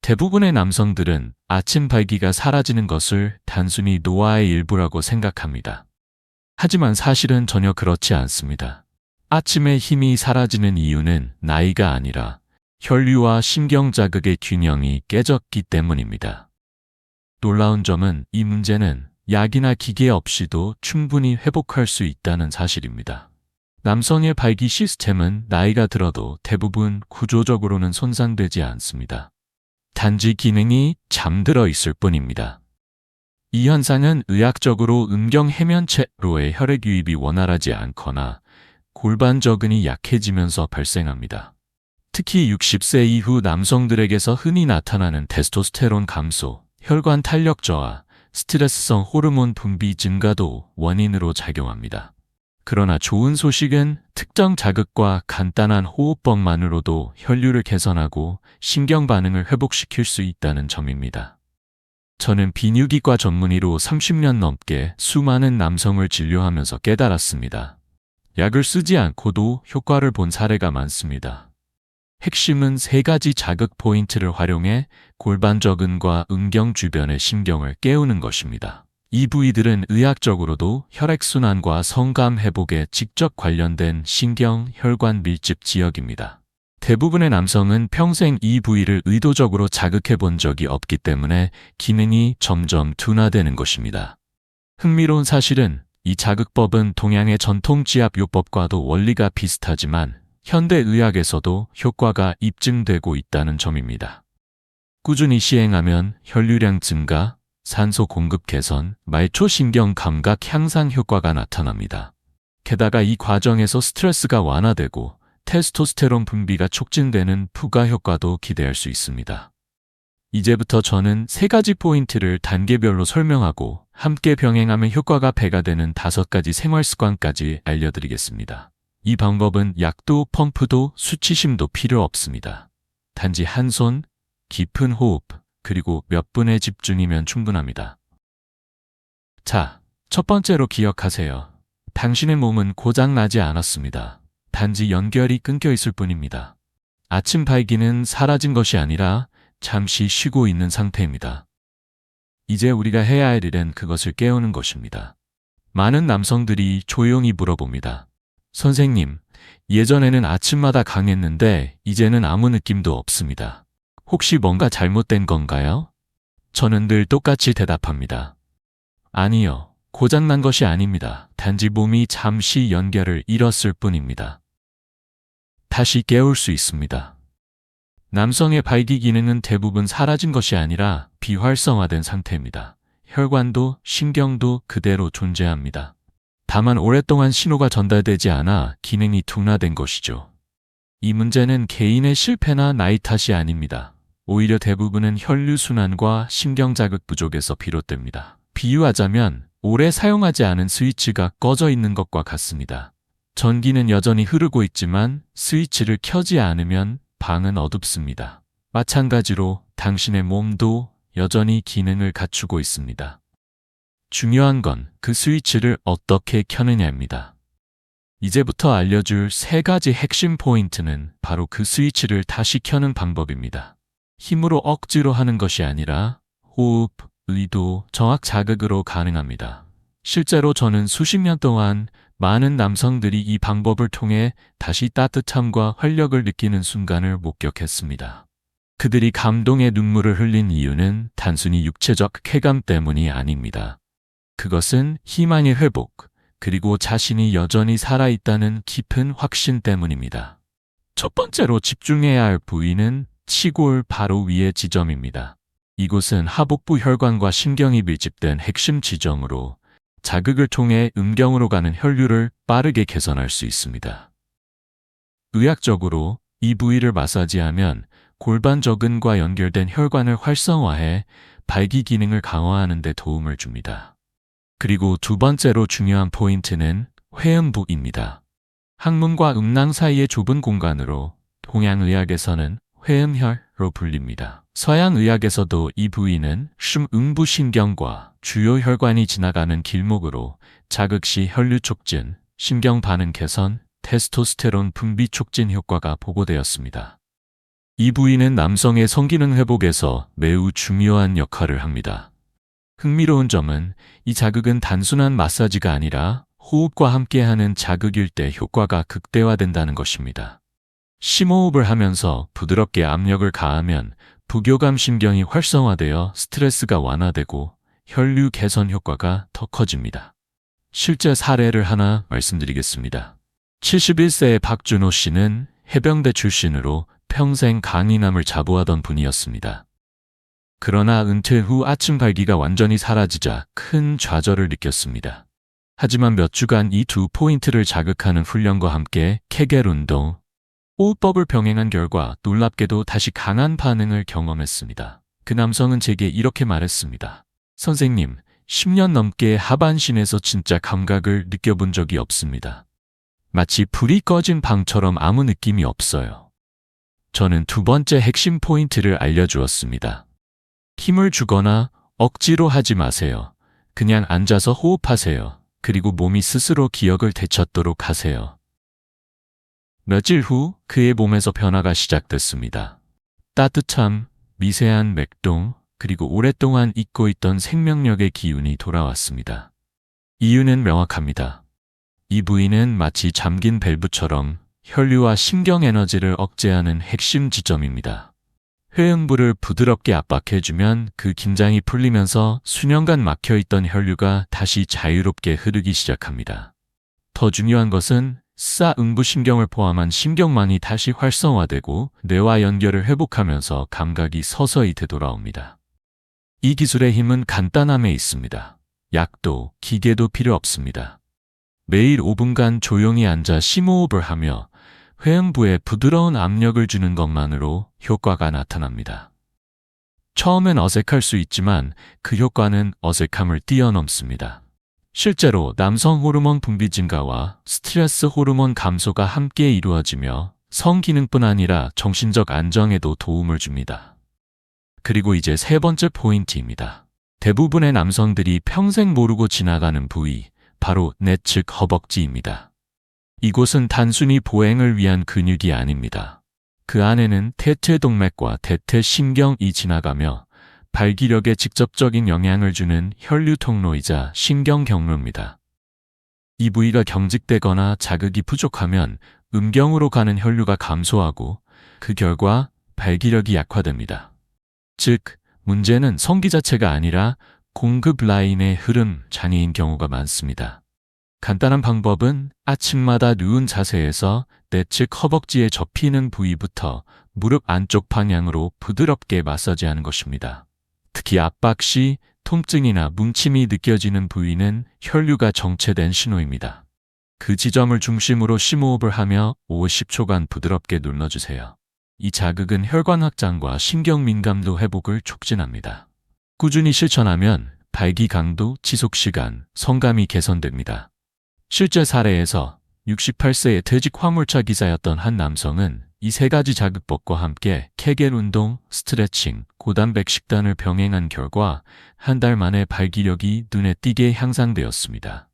대부분의 남성들은 아침 발기가 사라지는 것을 단순히 노화의 일부라고 생각합니다. 하지만 사실은 전혀 그렇지 않습니다. 아침에 힘이 사라지는 이유는 나이가 아니라 혈류와 신경 자극의 균형이 깨졌기 때문입니다. 놀라운 점은 이 문제는 약이나 기계 없이도 충분히 회복할 수 있다는 사실입니다. 남성의 발기 시스템은 나이가 들어도 대부분 구조적으로는 손상되지 않습니다. 단지 기능이 잠들어 있을 뿐입니다. 이 현상은 의학적으로 음경 해면체로의 혈액 유입이 원활하지 않거나 골반 저근이 약해지면서 발생합니다. 특히 60세 이후 남성들에게서 흔히 나타나는 테스토스테론 감소, 혈관 탄력 저하, 스트레스성 호르몬 분비 증가도 원인으로 작용합니다. 그러나 좋은 소식은 특정 자극과 간단한 호흡법만으로도 혈류를 개선하고 신경 반응을 회복시킬 수 있다는 점입니다. 저는 비뇨기과 전문의로 30년 넘게 수많은 남성을 진료하면서 깨달았습니다. 약을 쓰지 않고도 효과를 본 사례가 많습니다. 핵심은 3가지 자극 포인트를 활용해 골반 저근과 음경 주변의 신경을 깨우는 것입니다. 이 부위들은 의학적으로도 혈액순환과 성감 회복에 직접 관련된 신경, 혈관 밀집 지역입니다. 대부분의 남성은 평생 이 부위를 의도적으로 자극해 본 적이 없기 때문에 기능이 점점 둔화되는 것입니다. 흥미로운 사실은 이 자극법은 동양의 전통 지압요법과도 원리가 비슷하지만 현대의학에서도 효과가 입증되고 있다는 점입니다. 꾸준히 시행하면 혈류량 증가, 산소 공급 개선, 말초신경 감각 향상 효과가 나타납니다. 게다가 이 과정에서 스트레스가 완화되고 테스토스테론 분비가 촉진되는 부가 효과도 기대할 수 있습니다. 이제부터 저는 3가지 포인트를 단계별로 설명하고 함께 병행하면 효과가 배가 되는 5가지 생활습관까지 알려드리겠습니다. 이 방법은 약도 펌프도 수치심도 필요 없습니다. 단지 한 손, 깊은 호흡, 그리고 몇 분의 집중이면 충분합니다. 자, 첫 번째로 기억하세요. 당신의 몸은 고장나지 않았습니다. 단지 연결이 끊겨 있을 뿐입니다. 아침 발기는 사라진 것이 아니라 잠시 쉬고 있는 상태입니다. 이제 우리가 해야 할 일은 그것을 깨우는 것입니다. 많은 남성들이 조용히 물어봅니다. 선생님, 예전에는 아침마다 강했는데 이제는 아무 느낌도 없습니다. 혹시 뭔가 잘못된 건가요? 저는 늘 똑같이 대답합니다. 아니요, 고장난 것이 아닙니다. 단지 몸이 잠시 연결을 잃었을 뿐입니다. 다시 깨울 수 있습니다. 남성의 발기 기능은 대부분 사라진 것이 아니라 비활성화된 상태입니다. 혈관도 신경도 그대로 존재합니다. 다만 오랫동안 신호가 전달되지 않아 기능이 둔화된 것이죠. 이 문제는 개인의 실패나 나이 탓이 아닙니다. 오히려 대부분은 혈류순환과 신경자극 부족에서 비롯됩니다. 비유하자면 오래 사용하지 않은 스위치가 꺼져 있는 것과 같습니다. 전기는 여전히 흐르고 있지만 스위치를 켜지 않으면 방은 어둡습니다. 마찬가지로 당신의 몸도 여전히 기능을 갖추고 있습니다. 중요한 건 그 스위치를 어떻게 켜느냐입니다. 이제부터 알려줄 3가지 핵심 포인트는 바로 그 스위치를 다시 켜는 방법입니다. 힘으로 억지로 하는 것이 아니라 호흡, 의도, 정확 자극으로 가능합니다. 실제로 저는 수십 년 동안 많은 남성들이 이 방법을 통해 다시 따뜻함과 활력을 느끼는 순간을 목격했습니다. 그들이 감동의 눈물을 흘린 이유는 단순히 육체적 쾌감 때문이 아닙니다. 그것은 희망의 회복, 그리고 자신이 여전히 살아있다는 깊은 확신 때문입니다. 첫 번째로 집중해야 할 부위는 치골 바로 위의 지점입니다. 이곳은 하복부 혈관과 신경이 밀집된 핵심 지점으로 자극을 통해 음경으로 가는 혈류를 빠르게 개선할 수 있습니다. 의학적으로 이 부위를 마사지하면 골반 저근과 연결된 혈관을 활성화해 발기 기능을 강화하는 데 도움을 줍니다. 그리고 2번째로 중요한 포인트는 회음부입니다. 항문과 음낭 사이의 좁은 공간으로 동양의학에서는 회음혈로 불립니다. 서양의학에서도 이 부위는 음부신경과 주요 혈관이 지나가는 길목으로 자극 시 혈류 촉진, 신경 반응 개선, 테스토스테론 분비 촉진 효과가 보고되었습니다. 이 부위는 남성의 성기능 회복에서 매우 중요한 역할을 합니다. 흥미로운 점은 이 자극은 단순한 마사지가 아니라 호흡과 함께하는 자극일 때 효과가 극대화된다는 것입니다. 심호흡을 하면서 부드럽게 압력을 가하면 부교감 신경이 활성화되어 스트레스가 완화되고 혈류 개선 효과가 더 커집니다. 실제 사례를 하나 말씀드리겠습니다. 71세의 박준호 씨는 해병대 출신으로 평생 강인함을 자부하던 분이었습니다. 그러나 은퇴 후 아침 발기가 완전히 사라지자 큰 좌절을 느꼈습니다. 하지만 몇 주간 이 두 포인트를 자극하는 훈련과 함께 케겔 운동, 호흡법을 병행한 결과 놀랍게도 다시 강한 반응을 경험했습니다. 그 남성은 제게 이렇게 말했습니다. 선생님, 10년 넘게 하반신에서 진짜 감각을 느껴본 적이 없습니다. 마치 불이 꺼진 방처럼 아무 느낌이 없어요. 저는 두 번째 핵심 포인트를 알려주었습니다. 힘을 주거나 억지로 하지 마세요. 그냥 앉아서 호흡하세요. 그리고 몸이 스스로 기억을 되찾도록 하세요. 며칠 후 그의 몸에서 변화가 시작됐습니다. 따뜻함, 미세한 맥동, 그리고 오랫동안 잊고 있던 생명력의 기운이 돌아왔습니다. 이유는 명확합니다. 이 부위는 마치 잠긴 밸브처럼 혈류와 신경 에너지를 억제하는 핵심 지점입니다. 회음부를 부드럽게 압박해주면 그 긴장이 풀리면서 수년간 막혀있던 혈류가 다시 자유롭게 흐르기 시작합니다. 더 중요한 것은 사응부신경을 포함한 신경만이 다시 활성화되고 뇌와 연결을 회복하면서 감각이 서서히 되돌아옵니다. 이 기술의 힘은 간단함에 있습니다. 약도, 기계도 필요 없습니다. 매일 5분간 조용히 앉아 심호흡을 하며 회음부에 부드러운 압력을 주는 것만으로 효과가 나타납니다. 처음엔 어색할 수 있지만 그 효과는 어색함을 뛰어넘습니다. 실제로 남성 호르몬 분비 증가와 스트레스 호르몬 감소가 함께 이루어지며 성기능뿐 아니라 정신적 안정에도 도움을 줍니다. 그리고 이제 세 번째 포인트입니다. 대부분의 남성들이 평생 모르고 지나가는 부위, 바로 내측 허벅지입니다. 이곳은 단순히 보행을 위한 근육이 아닙니다. 그 안에는 대퇴동맥과 대퇴신경이 지나가며 발기력에 직접적인 영향을 주는 혈류 통로이자 신경 경로입니다. 이 부위가 경직되거나 자극이 부족하면 음경으로 가는 혈류가 감소하고 그 결과 발기력이 약화됩니다. 즉, 문제는 성기 자체가 아니라 공급 라인의 흐름 장애인 경우가 많습니다. 간단한 방법은 아침마다 누운 자세에서 내측 허벅지에 접히는 부위부터 무릎 안쪽 방향으로 부드럽게 마사지하는 것입니다. 특히 압박 시 통증이나 뭉침이 느껴지는 부위는 혈류가 정체된 신호입니다. 그 지점을 중심으로 심호흡을 하며 50초간 부드럽게 눌러주세요. 이 자극은 혈관 확장과 신경 민감도 회복을 촉진합니다. 꾸준히 실천하면 발기 강도, 지속 시간, 성감이 개선됩니다. 실제 사례에서 68세의 퇴직 화물차 기사였던 한 남성은 이 세 가지 자극법과 함께 케겔 운동, 스트레칭, 고단백 식단을 병행한 결과 한 달 만에 발기력이 눈에 띄게 향상되었습니다.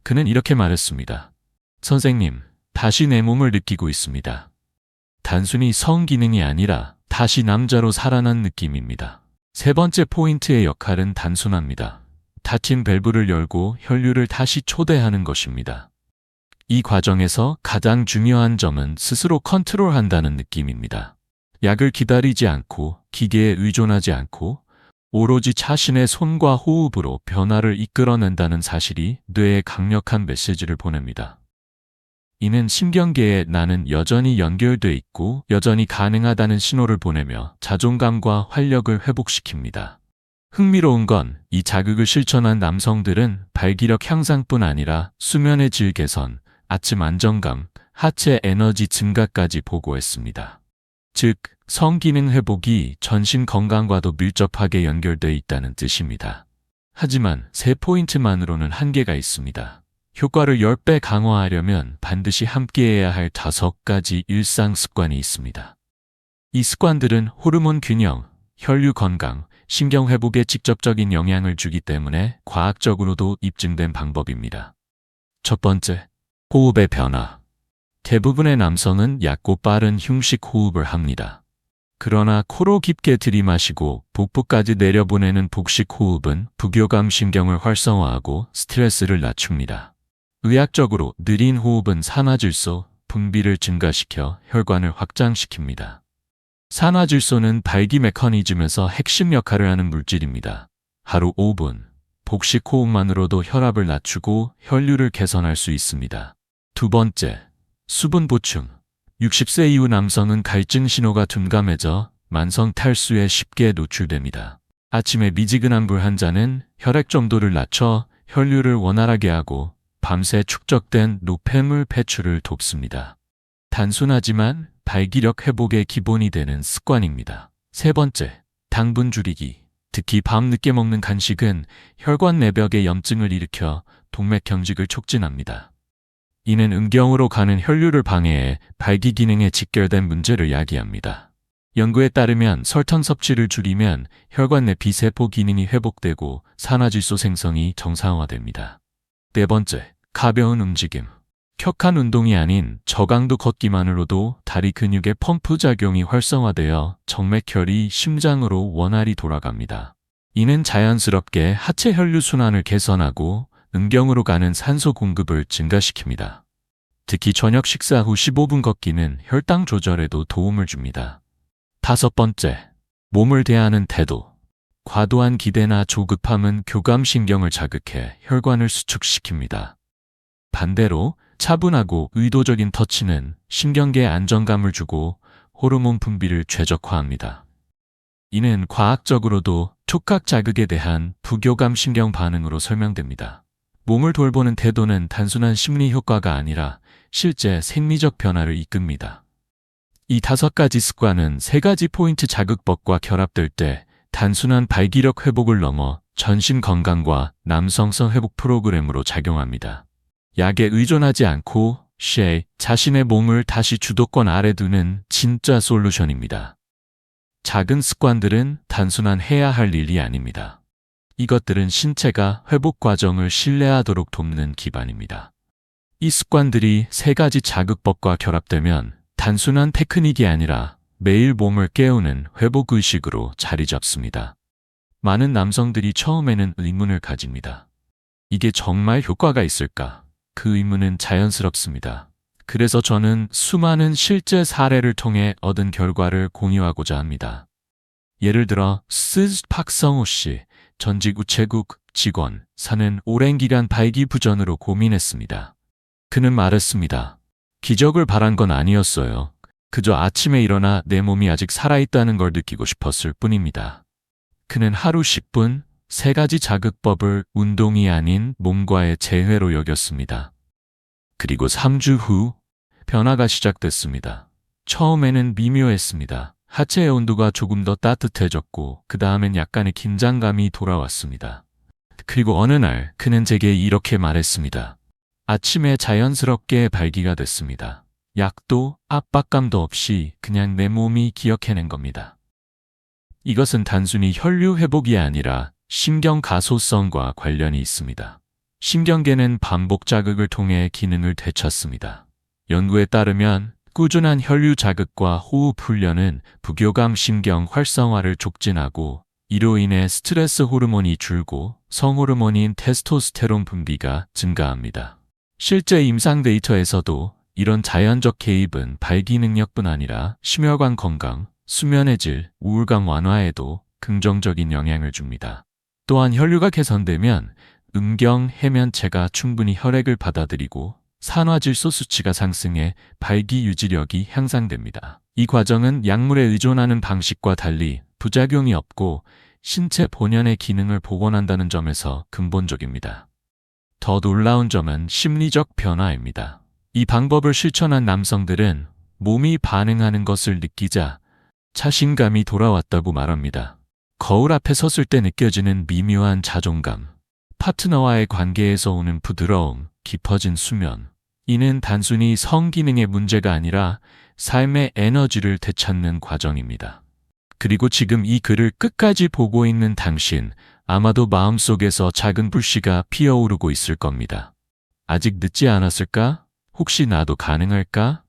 그는 이렇게 말했습니다. 선생님, 다시 내 몸을 느끼고 있습니다. 단순히 성기능이 아니라 다시 남자로 살아난 느낌입니다. 세 번째 포인트의 역할은 단순합니다. 닫힌 밸브를 열고 혈류를 다시 초대하는 것입니다. 이 과정에서 가장 중요한 점은 스스로 컨트롤한다는 느낌입니다. 약을 기다리지 않고 기계에 의존하지 않고 오로지 자신의 손과 호흡으로 변화를 이끌어낸다는 사실이 뇌에 강력한 메시지를 보냅니다. 이는 신경계에 나는 여전히 연결돼 있고 여전히 가능하다는 신호를 보내며 자존감과 활력을 회복시킵니다. 흥미로운 건 이 자극을 실천한 남성들은 발기력 향상뿐 아니라 수면의 질 개선, 아침 안정감, 하체 에너지 증가까지 보고했습니다. 즉, 성기능 회복이 전신 건강과도 밀접하게 연결돼 있다는 뜻입니다. 하지만 세 포인트만으로는 한계가 있습니다. 효과를 10배 강화하려면 반드시 함께해야 할 5가지 일상 습관이 있습니다. 이 습관들은 호르몬 균형, 혈류 건강, 신경 회복에 직접적인 영향을 주기 때문에 과학적으로도 입증된 방법입니다. 첫 번째, 호흡의 변화. 대부분의 남성은 얕고 빠른 흉식 호흡을 합니다. 그러나 코로 깊게 들이마시고 복부까지 내려보내는 복식 호흡은 부교감 신경을 활성화하고 스트레스를 낮춥니다. 의학적으로 느린 호흡은 산화질소 분비를 증가시켜 혈관을 확장시킵니다. 산화질소는 발기 메커니즘에서 핵심 역할을 하는 물질입니다. 하루 5분 복식 호흡만으로도 혈압을 낮추고 혈류를 개선할 수 있습니다. 두 번째, 수분 보충. 60세 이후 남성은 갈증 신호가 둔감해져 만성 탈수에 쉽게 노출됩니다. 아침에 미지근한 물 한 잔은 혈액 점도를 낮춰 혈류를 원활하게 하고 밤새 축적된 노폐물 배출을 돕습니다. 단순하지만 발기력 회복의 기본이 되는 습관입니다. 세 번째, 당분 줄이기. 특히 밤 늦게 먹는 간식은 혈관 내벽에 염증을 일으켜 동맥 경직을 촉진합니다. 이는 음경으로 가는 혈류를 방해해 발기 기능에 직결된 문제를 야기합니다. 연구에 따르면 설탕 섭취를 줄이면 혈관 내 비세포 기능이 회복되고 산화질소 생성이 정상화됩니다. 네 번째, 가벼운 움직임. 격한 운동이 아닌 저강도 걷기만으로도 다리 근육의 펌프 작용이 활성화되어 정맥혈이 심장으로 원활히 돌아갑니다. 이는 자연스럽게 하체 혈류 순환을 개선하고 음경으로 가는 산소 공급을 증가시킵니다. 특히 저녁 식사 후 15분 걷기는 혈당 조절에도 도움을 줍니다. 다섯 번째, 몸을 대하는 태도. 과도한 기대나 조급함은 교감신경을 자극해 혈관을 수축시킵니다. 반대로 차분하고 의도적인 터치는 신경계에 안정감을 주고 호르몬 분비를 최적화합니다. 이는 과학적으로도 촉각 자극에 대한 부교감 신경 반응으로 설명됩니다. 몸을 돌보는 태도는 단순한 심리 효과가 아니라 실제 생리적 변화를 이끕니다. 이 5가지 습관은 3가지 포인트 자극법과 결합될 때 단순한 발기력 회복을 넘어 전신 건강과 남성성 회복 프로그램으로 작용합니다. 약에 의존하지 않고 자신의 몸을 다시 주도권 아래 두는 진짜 솔루션입니다. 작은 습관들은 단순한 해야 할 일이 아닙니다. 이것들은 신체가 회복 과정을 신뢰하도록 돕는 기반입니다. 이 습관들이 3가지 자극법과 결합되면 단순한 테크닉이 아니라 매일 몸을 깨우는 회복 의식으로 자리 잡습니다. 많은 남성들이 처음에는 의문을 가집니다. 이게 정말 효과가 있을까? 그 의문은 자연스럽습니다. 그래서 저는 수많은 실제 사례를 통해 얻은 결과를 공유하고자 합니다. 예를 들어 박성호 씨, 전직 우체국 직원, 사는 오랜 기간 발기부전으로 고민했습니다. 그는 말했습니다. 기적을 바란 건 아니었어요. 그저 아침에 일어나 내 몸이 아직 살아있다는 걸 느끼고 싶었을 뿐입니다. 그는 하루 10분, 3가지 자극법을 운동이 아닌 몸과의 재회로 여겼습니다. 그리고 3주 후 변화가 시작됐습니다. 처음에는 미묘했습니다. 하체의 온도가 조금 더 따뜻해졌고 그 다음엔 약간의 긴장감이 돌아왔습니다. 그리고 어느 날 그는 제게 이렇게 말했습니다. 아침에 자연스럽게 발기가 됐습니다. 약도 압박감도 없이 그냥 내 몸이 기억해낸 겁니다. 이것은 단순히 혈류 회복이 아니라 신경 가소성과 관련이 있습니다. 신경계는 반복 자극을 통해 기능을 되찾습니다. 연구에 따르면 꾸준한 혈류 자극과 호흡 훈련은 부교감 신경 활성화를 촉진하고 이로 인해 스트레스 호르몬이 줄고 성호르몬인 테스토스테론 분비가 증가합니다. 실제 임상 데이터에서도 이런 자연적 개입은 발기 능력뿐 아니라 심혈관 건강, 수면의 질, 우울감 완화에도 긍정적인 영향을 줍니다. 또한 혈류가 개선되면 음경, 해면체가 충분히 혈액을 받아들이고 산화질소 수치가 상승해 발기 유지력이 향상됩니다. 이 과정은 약물에 의존하는 방식과 달리 부작용이 없고 신체 본연의 기능을 복원한다는 점에서 근본적입니다. 더 놀라운 점은 심리적 변화입니다. 이 방법을 실천한 남성들은 몸이 반응하는 것을 느끼자 자신감이 돌아왔다고 말합니다. 거울 앞에 섰을 때 느껴지는 미묘한 자존감, 파트너와의 관계에서 오는 부드러움, 깊어진 수면. 이는 단순히 성기능의 문제가 아니라 삶의 에너지를 되찾는 과정입니다. 그리고 지금 이 글을 끝까지 보고 있는 당신, 아마도 마음속에서 작은 불씨가 피어오르고 있을 겁니다. 아직 늦지 않았을까? 혹시 나도 가능할까?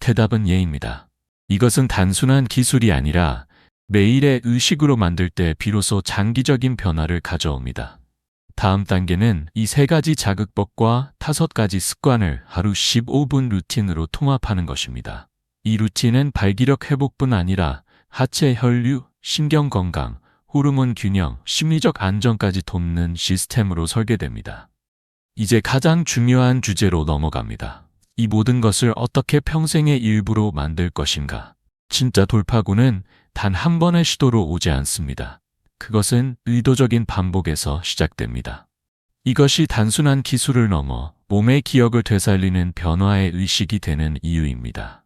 대답은 예입니다. 이것은 단순한 기술이 아니라 매일의 의식으로 만들 때 비로소 장기적인 변화를 가져옵니다. 다음 단계는 이 세 가지 자극법과 5가지 습관을 하루 15분 루틴으로 통합하는 것입니다. 이 루틴은 발기력 회복뿐 아니라 하체 혈류, 신경 건강, 호르몬 균형, 심리적 안정까지 돕는 시스템으로 설계됩니다. 이제 가장 중요한 주제로 넘어갑니다. 이 모든 것을 어떻게 평생의 일부로 만들 것인가? 진짜 돌파구는 단 한 번의 시도로 오지 않습니다. 그것은 의도적인 반복에서 시작됩니다. 이것이 단순한 기술을 넘어 몸의 기억을 되살리는 변화의 의식이 되는 이유입니다.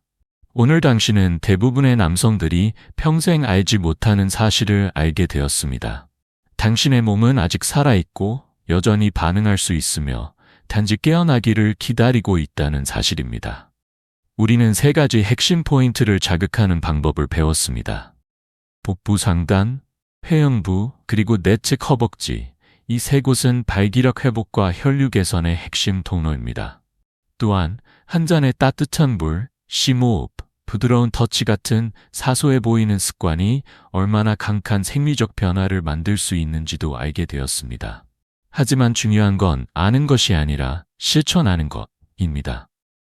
오늘 당신은 대부분의 남성들이 평생 알지 못하는 사실을 알게 되었습니다. 당신의 몸은 아직 살아있고 여전히 반응할 수 있으며 단지 깨어나기를 기다리고 있다는 사실입니다. 우리는 3가지 핵심 포인트를 자극하는 방법을 배웠습니다. 복부 상단, 회음부, 그리고 내측 허벅지, 이 3곳은 발기력 회복과 혈류 개선의 핵심 통로입니다. 또한 한 잔의 따뜻한 물, 심호흡, 부드러운 터치 같은 사소해 보이는 습관이 얼마나 강한 생리적 변화를 만들 수 있는지도 알게 되었습니다. 하지만 중요한 건 아는 것이 아니라 실천하는 것입니다.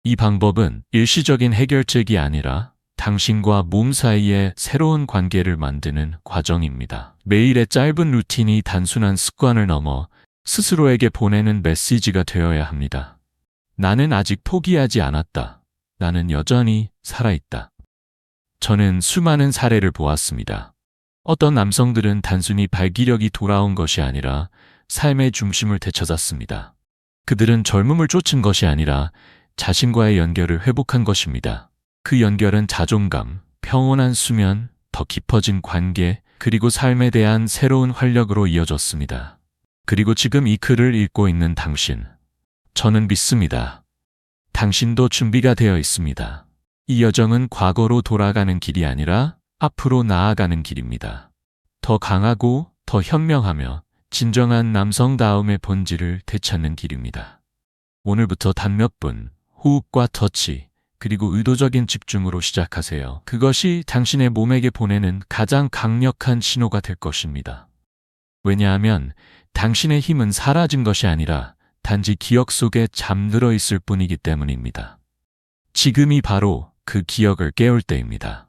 이 방법은 일시적인 해결책이 아니라 당신과 몸 사이에 새로운 관계를 만드는 과정입니다. 매일의 짧은 루틴이 단순한 습관을 넘어 스스로에게 보내는 메시지가 되어야 합니다. 나는 아직 포기하지 않았다. 나는 여전히 살아있다. 저는 수많은 사례를 보았습니다. 어떤 남성들은 단순히 발기력이 돌아온 것이 아니라 삶의 중심을 되찾았습니다. 그들은 젊음을 쫓은 것이 아니라 자신과의 연결을 회복한 것입니다. 그 연결은 자존감, 평온한 수면, 더 깊어진 관계, 그리고 삶에 대한 새로운 활력으로 이어졌습니다. 그리고 지금 이 글을 읽고 있는 당신, 저는 믿습니다. 당신도 준비가 되어 있습니다. 이 여정은 과거로 돌아가는 길이 아니라 앞으로 나아가는 길입니다. 더 강하고 더 현명하며 진정한 남성다움의 본질을 되찾는 길입니다. 오늘부터 단 몇 분, 호흡과 터치, 그리고 의도적인 집중으로 시작하세요. 그것이 당신의 몸에게 보내는 가장 강력한 신호가 될 것입니다. 왜냐하면 당신의 힘은 사라진 것이 아니라 단지 기억 속에 잠들어 있을 뿐이기 때문입니다. 지금이 바로 그 기억을 깨울 때입니다.